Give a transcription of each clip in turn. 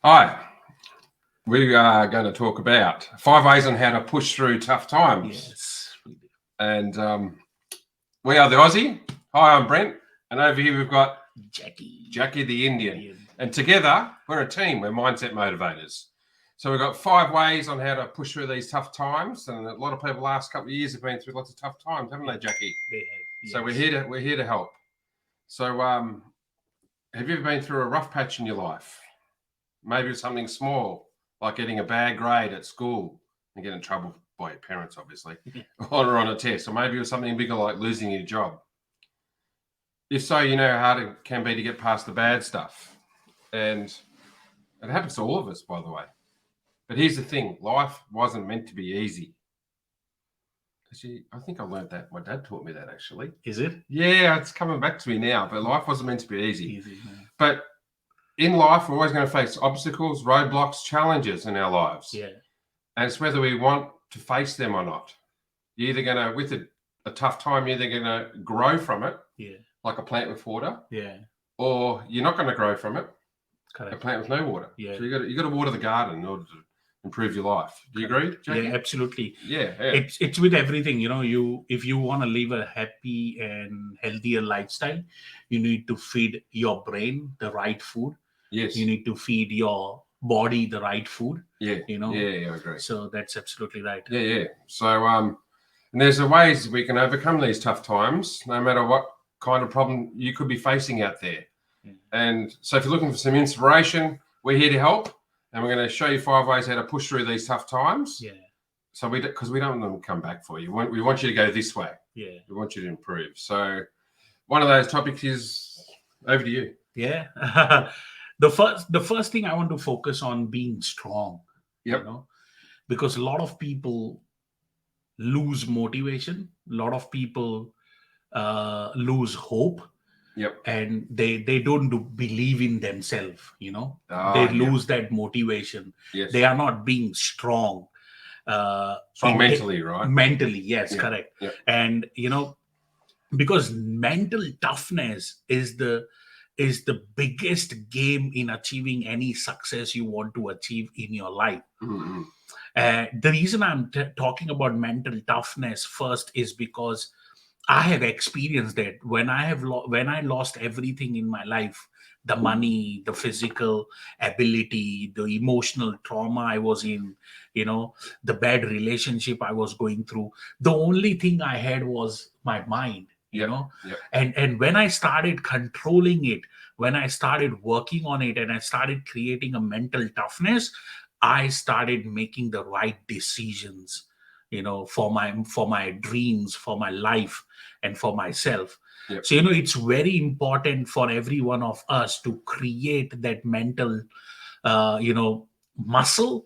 Hi, we are going to talk about 5 ways on how to push through tough times. Yes, we do. And we are the Aussie. Hi, I'm Brent. And over here we've got Jackie the Indian. And together we're a team. We're mindset motivators. So we've got 5 ways on how to push through these tough times. And a lot of people the last couple of years have been through lots of tough times, haven't they, Jackie? They have. Yes. So we're here to help. So have you ever been through a rough patch in your life? Maybe it's something small, like getting a bad grade at school and getting in trouble by your parents, obviously, or on a test. Or maybe it was something bigger like losing your job. If so, you know how hard it can be to get past the bad stuff. And it happens to all of us, by the way. But here's the thing. Life wasn't meant to be easy. Actually, I think I learned that. My dad taught me that, actually. Is it? Yeah, it's coming back to me now. But life wasn't meant to be easy. Man. But in life, we're always going to face obstacles, roadblocks, challenges in our lives. Yeah. And it's whether we want to face them or not. You're either going to, with a tough time, you're either going to grow from it, like a plant with water, or you're not going to grow from it, correct, a plant with no water. Yeah. So you got to water the garden in order to improve your life. Do you agree, Jackie? Yeah, absolutely. Yeah. It's with everything. You know, if you want to live a happy and healthier lifestyle, you need to feed your brain the right food. Yes. You need to feed your body the right food. Yeah. You know. Yeah, I agree. So that's absolutely right. Yeah. So and there's ways we can overcome these tough times, no matter what kind of problem you could be facing out there. Yeah. And so if you're looking for some inspiration, we're here to help. And we're going to show you 5 ways how to push through these tough times. Yeah. So because we don't want them to come back for you. We want you to go this way. Yeah. We want you to improve. So one of those topics is over to you. Yeah. The first thing I want to focus on being strong. Yep. You know, because a lot of people lose motivation. A lot of people lose hope. Yep. And they don't believe in themselves. You know, they lose that motivation. Yes. They are not being strong. Strong mentally, right? Mentally, yes, correct. Yep. And you know, because mental toughness is the biggest game in achieving any success you want to achieve in your life. Mm-hmm. The reason I'm talking about mental toughness first is because I have experienced that when I lost everything in my life, the money, the physical ability, the emotional trauma I was in, you know, the bad relationship I was going through, the only thing I had was my mind, you know. And when I started controlling it, when I started working on it, and I started creating a mental toughness, I started making the right decisions, you know, for my dreams, for my life, and for myself. Yep. So, you know, it's very important for every one of us to create that mental, muscle,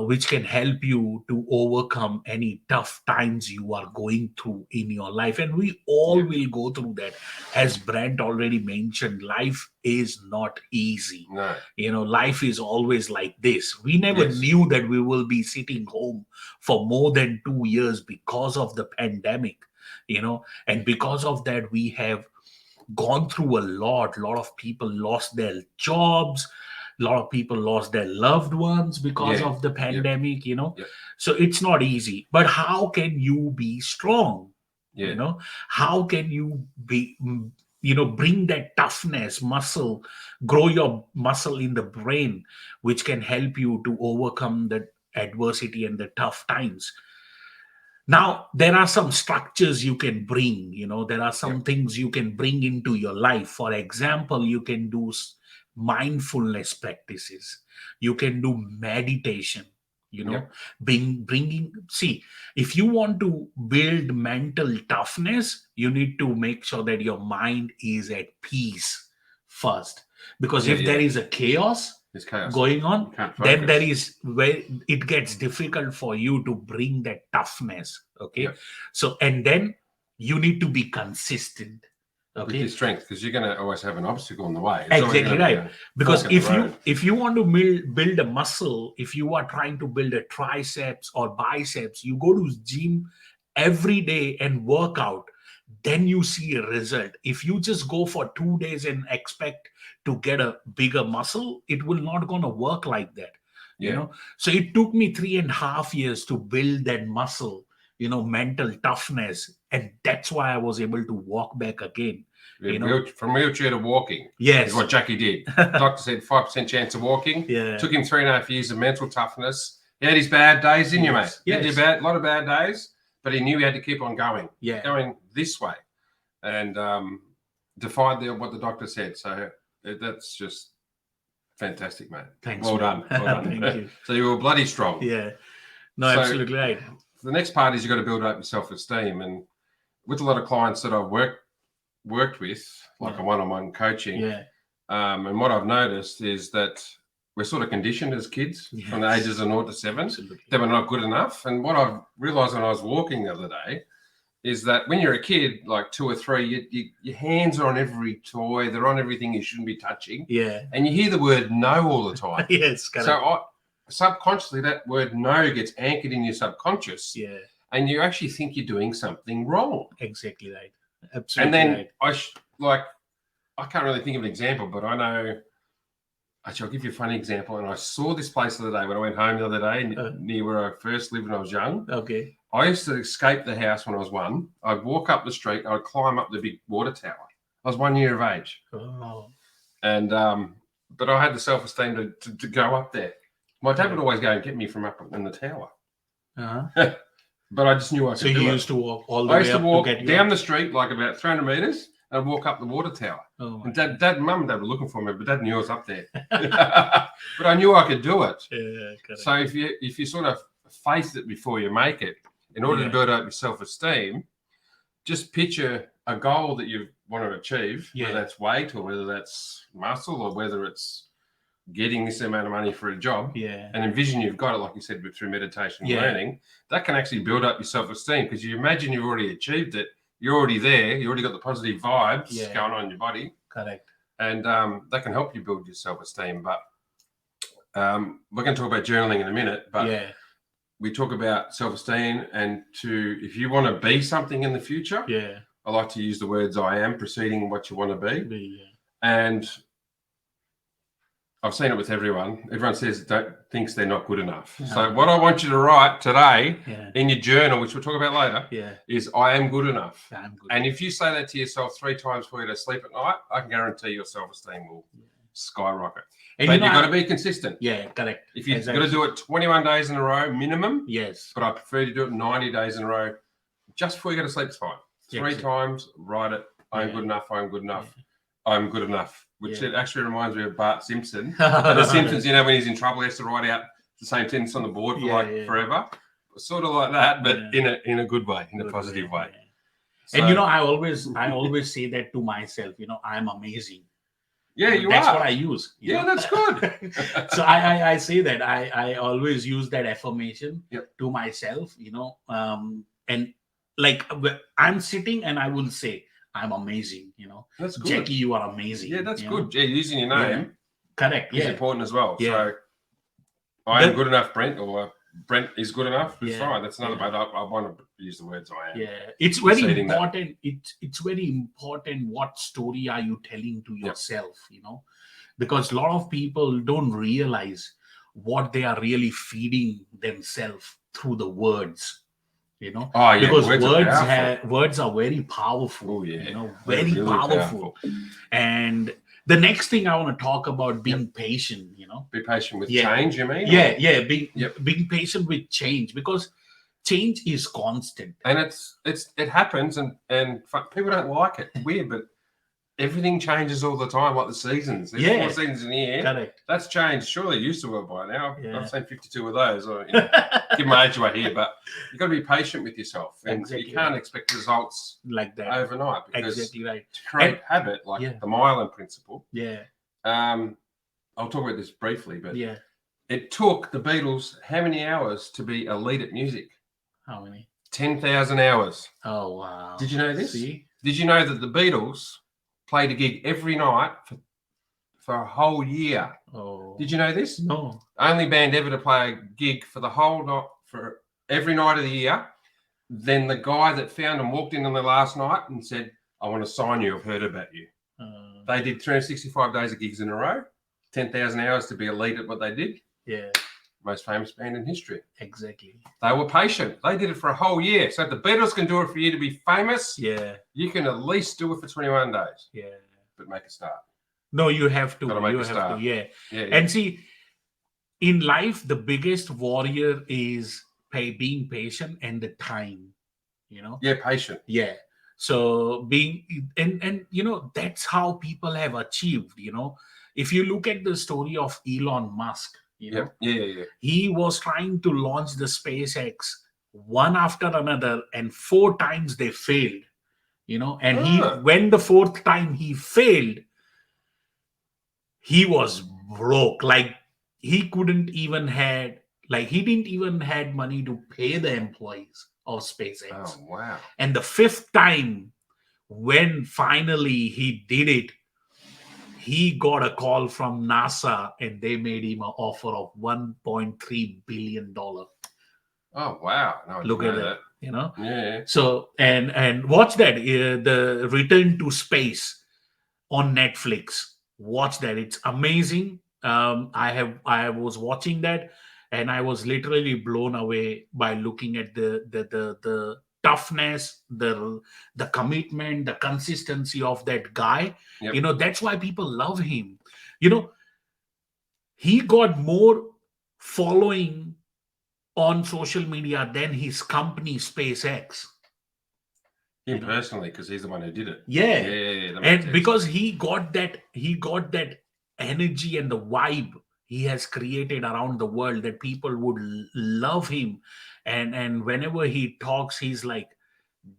which can help you to overcome any tough times you are going through in your life. And we all will go through that. As Brent already mentioned, life is not easy. No. You know, life is always like this. We never knew that we will be sitting home for more than 2 years because of the pandemic, you know, and because of that, we have gone through a lot. A lot of people lost their jobs. A lot of people lost their loved ones because of the pandemic, you know. So it's not easy. But how can you be strong? You know, how can you be, you know, bring that toughness, muscle, grow your muscle in the brain, which can help you to overcome the adversity and the tough times? Now, there are some structures you can bring, you know, there are some things you can bring into your life. For example, you can do mindfulness practices. You can do meditation, you know, see, if you want to build mental toughness, you need to make sure that your mind is at peace first. Because if there is a chaos going on, then there is where it gets difficult for you to bring that toughness. Okay. So, and then you need to be consistent. With your strength, because you're going to always have an obstacle in the way. It's exactly right. Because if you want to build a muscle, if you are trying to build a triceps or biceps, you go to gym every day and work out, then you see a result. If you just go for 2 days and expect to get a bigger muscle, it will not gonna work like that. Yeah. You know, so it took me 3.5 years to build that muscle, mental toughness, and that's why I was able to walk back again. From wheelchair to walking Yes. is what Jackie did. Doctor said 5% chance of walking. Yeah. Took him 3.5 years of mental toughness. He had his bad days, didn't you, mate? Yes. He had a lot of bad days, but he knew he had to keep on going. Yeah. Going this way. And defied what the doctor said. So that's just fantastic, mate. Thanks. Well done. Well done. Thank you. So you were bloody strong. Yeah. No, So absolutely right. The next part is you've got to build up your self-esteem. And with a lot of clients that I've worked with, like a one-on-one coaching, Yeah. And what I've noticed is that we're sort of conditioned as kids from the ages of 0 to 7 Absolutely. that we're not good enough. And what I've realized when I was walking the other day is that when you're a kid, like 2 or 3, your hands are on every toy. They're on everything you shouldn't be touching. Yeah. And you hear the word no all the time. Yes. Correct. So subconsciously, that word no gets anchored in your subconscious. Yeah. And you actually think you're doing something wrong. Exactly right. Absolutely And then right. I can't really think of an example, but I know. Actually, I'll give you a funny example. And I saw this place the other day when I went home the other day near where I first lived when I was young. Okay. I used to escape the house when I was 1. I'd walk up the street. I'd climb up the big water tower. I was 1 year of age. Oh. And but I had the self-esteem to go up there. My dad would always go and get me from up in the tower. Uh-huh. But I just knew I could do it. So you used to walk all the I way used to up walk to get you down up? the street like about 300 meters and I'd walk up the water tower. Oh, and Mum and Dad were looking for me, but Dad knew I was up there. But I knew I could do it. Yeah, correct. So if you sort of face it before you make it, in order to build up your self-esteem, just picture a goal that you want to achieve, whether that's weight or whether that's muscle or whether it's getting this amount of money for a job, and envision you've got it, like you said, through meditation and learning. That can actually build up your self-esteem because you imagine you've already achieved it. You're already there. You already got the positive vibes going on in your body. Correct. And that can help you build your self-esteem. But we're going to talk about journaling in a minute. But we talk about self-esteem and if you want to be something in the future, I like to use the words I am preceding what you want to be. And I've seen it with everyone. Everyone thinks they're not good enough. So what I want you to write today in your journal, which we'll talk about later, is I am good enough. I'm good. And if you say that to yourself 3 times before you go to sleep at night, I can guarantee your self-esteem will skyrocket. And but you've got to be consistent. Yeah, correct. If you've got to do it 21 days in a row minimum, yes. But I prefer to do it 90 days in a row. Just before you go to sleep, it's fine. 3 times, write it. I'm good enough. I'm good enough. I'm good enough. Which it actually reminds me of Bart Simpson. The Simpsons, when he's in trouble, he has to write out the same sentence on the board for forever. Sort of like that, but in a good way, in a positive way. So, and I always say that to myself. I'm amazing. Yeah, that's what I use. That's good. So I say that I always use that affirmation to myself. And like I'm sitting and I will say, I'm amazing, That's good. Jackie, you are amazing. Yeah, that's good. Yeah, using your name correct is important as well. So I am good enough, Brent, or Brent is good enough. It's fine. That's another way. I want to use the words I am. Yeah, it's very important. It's very important what story are you telling to yourself, because a lot of people don't realize what they are really feeding themselves through the words. Because words are very powerful. Oh, yeah. Very really powerful. And the next thing I want to talk about being patient. Be patient with change. You mean? Being patient with change, because change is constant. And it happens, and people don't like it. It's weird, but everything changes all the time, like the seasons. There's 4 seasons in the year. Correct. That's changed. Surely it used to work by now. I've seen 52 of those. Or, give my age away here, but you've got to be patient with yourself. And you can't expect results like that overnight. Because exactly right. To create habit, like the Mylan principle. Yeah. I'll talk about this briefly, but it took the Beatles how many hours to be elite at music? How many? 10,000 hours. Oh, wow. Did you know this? See? Did you know that the Beatles played a gig every night for a whole year? Oh. Did you know this? No. Only band ever to play a gig for the whole night, for every night of the year. Then the guy that found them walked in on the last night and said, I want to sign you. I've heard about you. They did 365 days of gigs in a row, 10,000 hours to be elite at what they did. Yeah, Most famous band in history. exactly. They were patient. They did it for a whole year. So if the Beatles can do it for you to be famous, Yeah, you can at least do it for 21 days. yeah. But make a start. No, you have to. Gotta make You a have start. to. Yeah. Yeah, yeah. And see, in life, the biggest warrior is being patient and the time. You know. Yeah, patient. Yeah. So being and that's how people have achieved. If you look at the story of Elon Musk, Yep. Yeah. he was trying to launch the SpaceX one after another, and 4 times they failed. And when the fourth time he failed, he was broke. Like he couldn't even had like he didn't even had money to pay the employees of SpaceX. Oh, wow. And the fifth time, when finally he did it, he got a call from NASA and they made him an offer of $1.3 billion. Oh, wow. No, I Look didn't at know that. Yeah. So and watch that, the Return to Space on Netflix. Watch that. It's amazing. I was watching that, and I was literally blown away by looking at the toughness, the commitment, the consistency of that guy. Yep. That's why people love him. He got more following on social media than his company SpaceX. Him personally, because he's the one who did it. Yeah. That makes And sense. because he got that energy and the vibe he has created around the world, that people would love him. And whenever he talks, he's like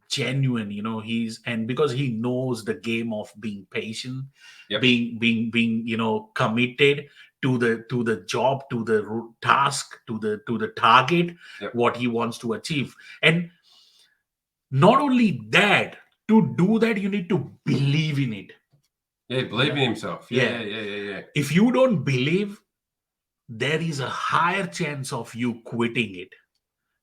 genuine. And because he knows the game of being patient, Yep. being committed to the job, to the task, to the target. Yep. What he wants to achieve. And not only that, to do that, you need to believe in it. Yeah, believe in himself. Yeah. If you don't believe, there is a higher chance of you quitting it.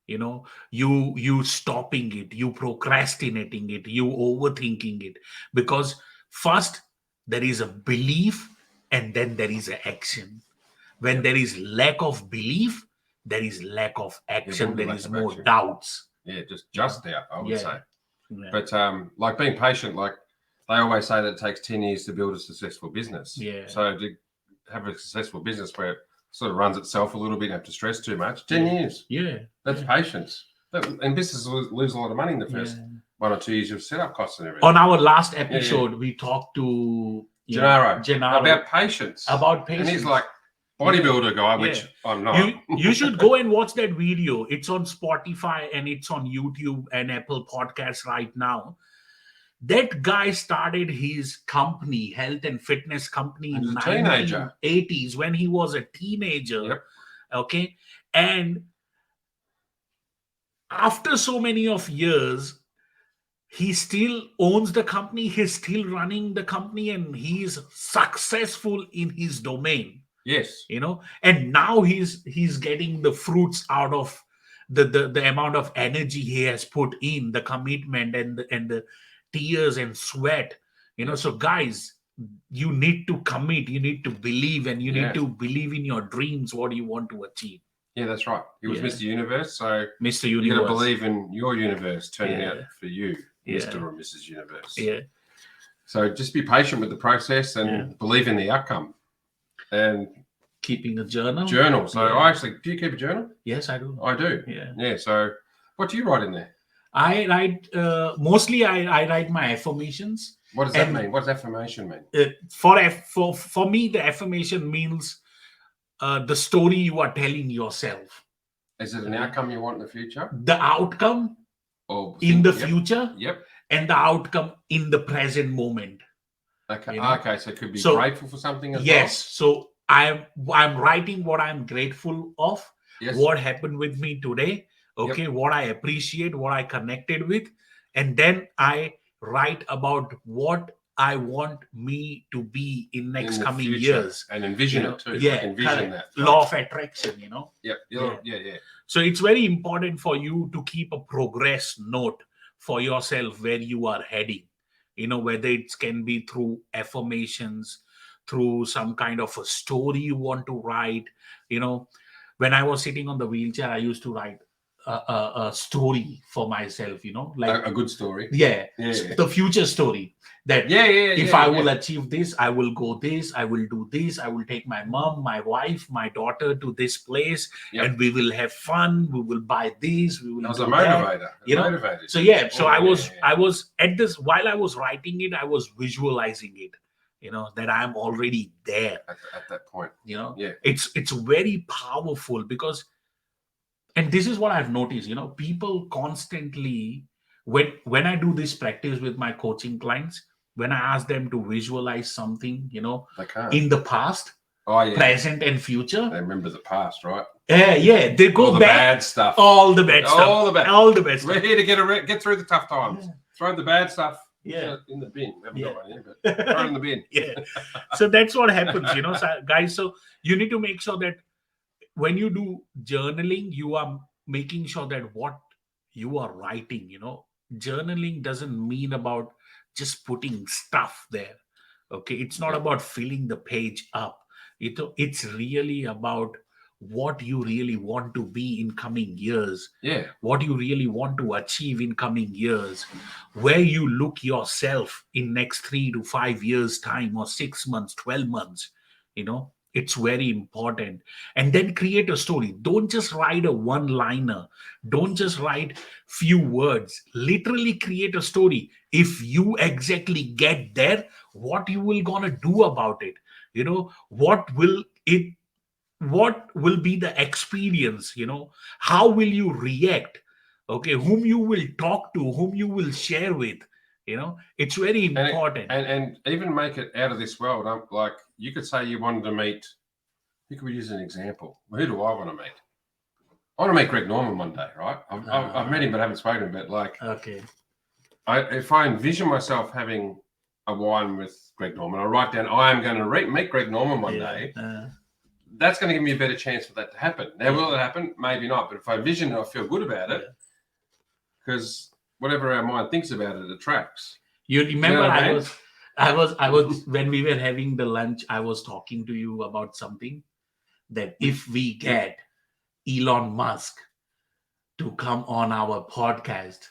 You stopping it, you procrastinating it, you overthinking it. Because first there is a belief, and then there is an action. When there is lack of belief, there is lack of action. There is more doubts. Yeah, just doubt, I would say. Yeah. But like being patient, like they always say that it takes 10 years to build a successful business. Yeah. So to have a successful business where it sort of runs itself a little bit, don't have to stress too much, 10 years. Yeah. That's patience. And businesses lose a lot of money in the first 1 or 2 years of setup costs and everything. On our last episode, we talked to Gennaro about patience. And he's like, bodybuilder guy, which I'm not. You should go and watch that video. It's on Spotify and it's on YouTube and Apple Podcasts right now. That guy started his company, health and fitness company, in the 1980s when he was a teenager. Yep. Okay. And after so many of years, he still owns the company. He's still running the company, and he's successful in his domain. Yes. And now he's getting the fruits out of the amount of energy he has put in, the commitment and the tears and sweat. So guys, you need to commit, you need to believe, and you need to believe in your dreams, what you want to achieve. Yeah, that's right. He was Mr. Universe, so Mr. you Universe. got to believe in your universe turning out for you, Mr. or Mrs. Universe. Yeah. So just be patient with the process and believe in the outcome. And keeping a journal. So I actually, do you keep a journal? Yes, I do. I do. Yeah. So what do you write in there? I write mostly. I write my affirmations. What does that mean? What does affirmation mean? For me, the affirmation means the story you are telling yourself. Is it an outcome you want in the future? The outcome in the future. Yep. And the outcome in the present moment. Okay. Okay. So it could be grateful for something as well. Yes. So I'm writing what I'm grateful of. Yes. What happened with me today. Okay. Yep. What I appreciate, what I connected with. And then I write about what I want me to be in next coming years. And envision it too. Yeah. Like envision that. Law of attraction, Yep. Yeah. So it's very important for you to keep a progress note for yourself where you are heading. whether it can be through affirmations, through some kind of a story you want to write. you know when I was sitting on the wheelchair, I used to write a story for myself, like, A good story. yeah, Yeah. the future story, that Yeah. if I will achieve this, I will go this, I will do this, I will take my mom, my wife, my daughter to this place, Yep. and we will have fun, we will buy this, we will That was do a that. motivator. Motivated. So yeah, so Yeah, I was at this, while I was writing it, I was visualizing it, that I'm already there. at that point. Yeah. It's very powerful, because, and this is what I've noticed, people constantly, when I do this practice with my coaching clients, when I ask them to visualize something, They can't. in the past, present and future, they remember the past, right? Yeah, they go all the back, bad stuff, all the bad stuff, all the bad stuff. We're here to get through the tough times. Yeah. Throw the bad stuff in the bin. We haven't Yeah. got one here, but throw it in the bin. Yeah. So that's what happens, guys. So you need to make sure that when you do journaling, you are making sure that what you are writing, journaling doesn't mean about just putting stuff there. Okay, it's not about filling the page up. It's really about what you really want to be in coming years. Yeah. What you really want to achieve in coming years, where you look yourself in next 3 to 5 years time, or 6 months, 12 months. It's very important. And then create a story. Don't just write a one liner, don't just write few words, literally create a story. If you exactly get there, what you will gonna do about it, what will be the experience, how will you react, okay, whom you will talk to, whom you will share with. It's very important. And even make it out of this world. Like, you could say you wanted to meet, who could we use an example? Who do I want to meet? I want to meet Greg Norman one day, right? I've met him but haven't spoken to him. But like, okay, if I envision myself having a wine with Greg Norman, I write down I am going to meet Greg Norman one day. That's going to give me a better chance for that to happen. Now, will it happen? Maybe not. But if I envision it, I feel good about it, because whatever our mind thinks about it attracts. You remember, I was when we were having the lunch, I was talking to you about something, that if we get Elon Musk to come on our podcast,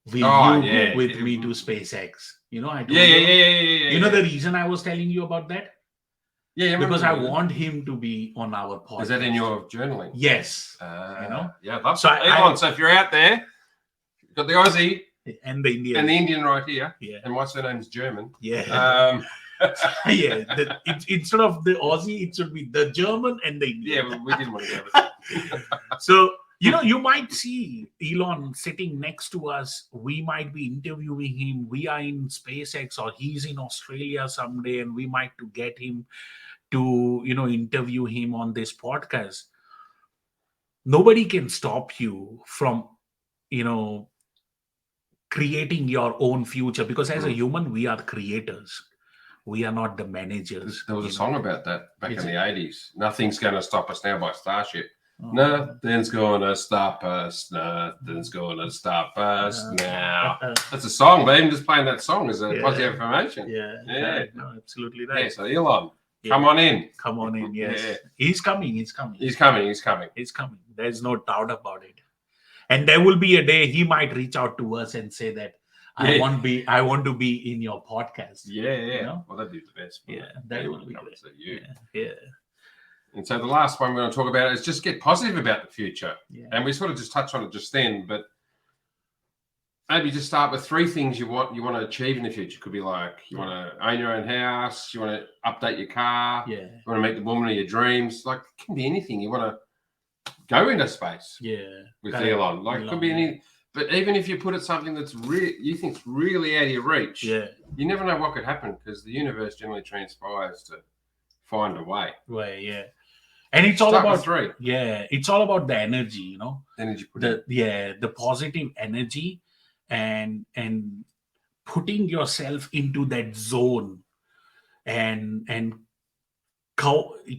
will you go with me to SpaceX? I told you. You know the reason I was telling you about that? Yeah, because I want him to be on our podcast. Is that in your journaling? Yes. Yeah, love so Elon. So if you're out there, you've got the Aussie and the Indian right here. Yeah. And my surname's German. Yeah. Yeah. Instead of the Aussie, it should be the German and the Indian. Yeah, we didn't want to go with that. So you might see Elon sitting next to us. We might be interviewing him. We are in SpaceX, or he's in Australia someday, and we might to get him to interview him on this podcast. Nobody can stop you from creating your own future, because as a human, we are creators. We are not the managers. There was a song about that back in the 80s. Nothing's going to stop us now by Starship. Nothing's gonna stop us. Nothing's gonna stop us now. That's a song, but even just playing that song is a positive affirmation. Yeah. No, absolutely right. Yeah, so Elon, come on in. Come on in, yes. He's coming. He's coming. There's no doubt about it. And there will be a day he might reach out to us and say that I want to be in your podcast. Yeah. Well, that'd be the best. Yeah, that would be great. Yeah. And so the last one we're going to talk about is just get positive about the future. Yeah. And we sort of just touched on it just then, but maybe just start with 3 things you want to achieve in the future. Could be like you want to own your own house, you want to update your car, you want to meet the woman of your dreams. Like, it can be anything. You want to go into space. With Elon. Like, it could be anything. But even if you put it something that's you think's really out of your reach, you never know what could happen, because the universe generally transpires to find a way. And it's all about 3. It's all about the energy, Energy. The positive energy, and putting yourself into that zone, and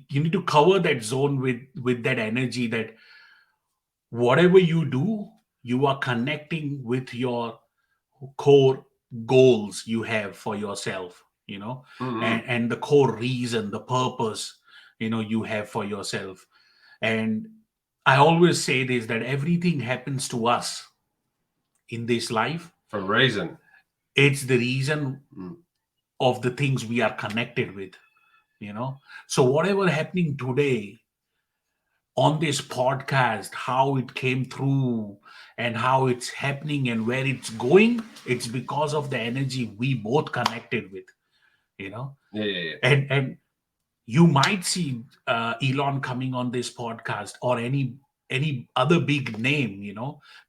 you need to cover that zone with that energy, that whatever you do, you are connecting with your core, goals you have for yourself, Mm-hmm. and the core reason, the purpose, you have for yourself. And I always say this, that everything happens to us in this life. For a reason. It's the reason Mm. of the things we are connected with, you know. So whatever happening today on this podcast, how it came through and how it's happening and where it's going, it's because of the energy we both connected with, you know. Yeah, yeah, yeah. And you might see Elon coming on this podcast, or any other big name,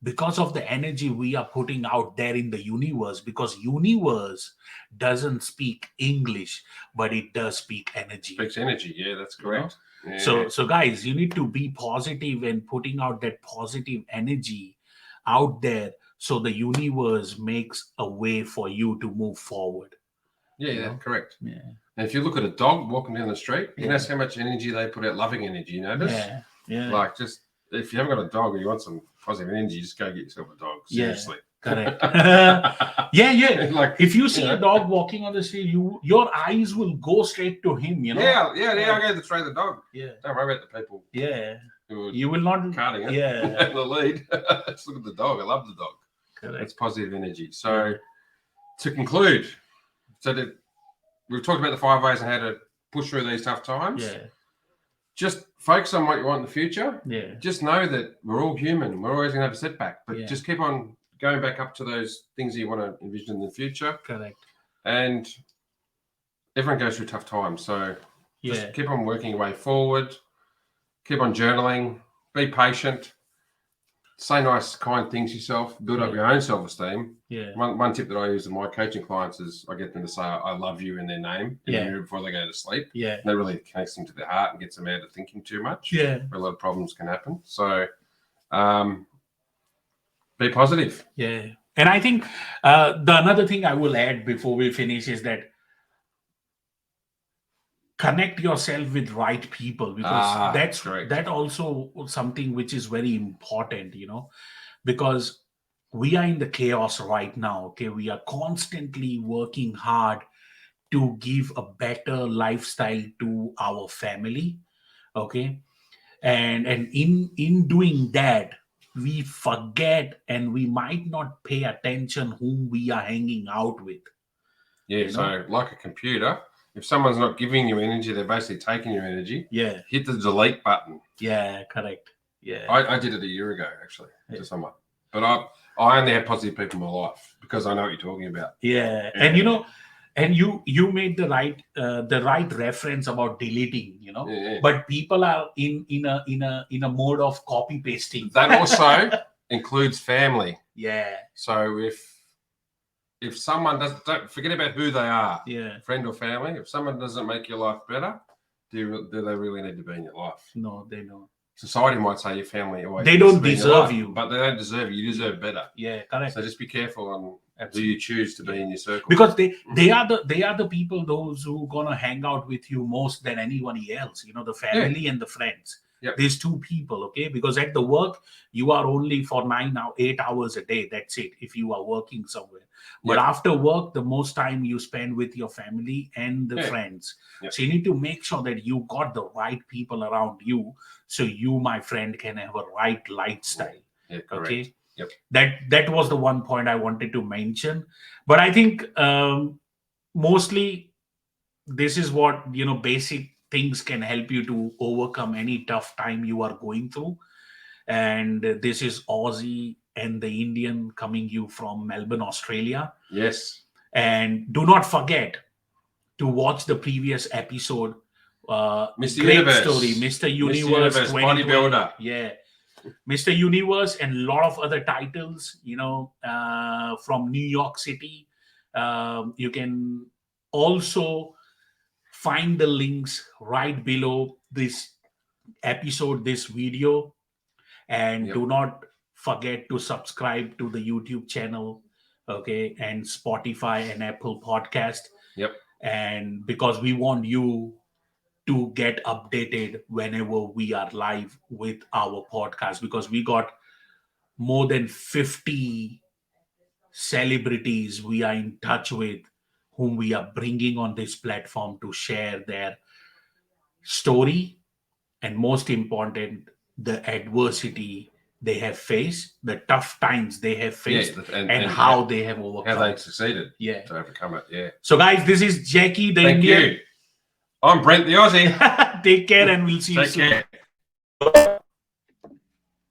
because of the energy we are putting out there in the universe, because universe doesn't speak English, but it does speak energy, Speaks energy. Yeah, that's you know correct. Yeah. so guys, you need to be positive and putting out that positive energy out there, so the universe makes a way for you to move forward, Yeah, you that's know correct. yeah And if you look at a dog walking down the street, you yeah notice how much energy they put out, loving energy. You notice? yeah yeah Like, just if you haven't got a dog and you want some positive energy, just go get yourself a dog. Yeah, Seriously. correct. Yeah. Like, If you see a dog walking on the street, your eyes will go straight to him. Yeah. I go to trade the dog. Yeah, Don't worry about the people yeah. who are You will not. carting it Yeah, in the lead. Just look at the dog. I love the dog. correct. It's positive energy. So, to conclude, we've talked about the 5 ways on how to push through these tough times. Yeah, Just focus on what you want in the future. yeah, Just know that we're all human. We're always going to have a setback, but Yeah. just keep on going back up to those things that you want to envision in the future. correct. And everyone goes through tough times. So just Yeah, keep on working your way forward. Keep on journaling. Be patient. Say nice, kind things to yourself. Build up Yeah. your own self-esteem. yeah, One tip that I use in my coaching clients is I get them to say, I love you in their name in Yeah. the mirror before they go to sleep. yeah, And that really connects them to their heart and gets them out of thinking too much. yeah, Where a lot of problems can happen. So be positive. yeah. And I think the another thing I will add before we finish is that connect yourself with right people, because that's correct. that also something which is very important, because we are in the chaos right now. Okay, we are constantly working hard to give a better lifestyle to our family. Okay, and in doing that, we forget and we might not pay attention whom we are hanging out with. Yeah, so like a computer, if someone's not giving you energy, they're basically taking your energy. Yeah, Hit the delete button. yeah, correct. Yeah, I did it a year ago, actually, to someone. But I only have positive people in my life because I know what you're talking about. yeah. Yeah. And you made the right reference about deleting, Yeah. but people are in a mode of copy pasting. That also includes family. Yeah, So if someone don't forget about who they are, yeah. friend or family. If someone doesn't make your life better, do they really need to be in your life? No, they don't. Society might say your family always They needs don't to be in your deserve life, you. but they don't deserve you. You deserve better. Yeah, correct. So just be careful on Absolutely. who you choose to be in your circle. Because they are the people, those who gonna hang out with you most than anybody else. The family and the friends. Yep. These two people, okay? Because at the work, you are only for 8 hours a day. That's it, if you are working somewhere. But Yep. after work, the most time you spend with your family and the friends. Yep. So you need to make sure that you got the right people around you, so you, my friend, can have a right lifestyle. Yeah, correct. Okay. Yep. That was the one point I wanted to mention. But I think mostly this is what, basic things can help you to overcome any tough time you are going through. And this is Aussie and the Indian coming you from Melbourne, Australia. Yes. And do not forget to watch the previous episode. Mr. Great Universe. story, Mr. Universe, bodybuilder. Yeah, Mr. Universe, and a lot of other titles, from New York City. You can also find the links right below this episode, this video. And do not forget to subscribe to the YouTube channel, okay, and Spotify and Apple Podcast. Yep. And because we want you to get updated whenever we are live with our podcast, because we got more than 50 celebrities we are in touch with, whom we are bringing on this platform to share their story, and most important, the adversity they have faced, the tough times they have faced, and how they have overcome. How they succeeded Yeah. to overcome it. Yeah. So, guys, this is Jackie, the Thank Indian. you. I'm Brent, the Aussie. Take care, and we'll see you Take soon. care.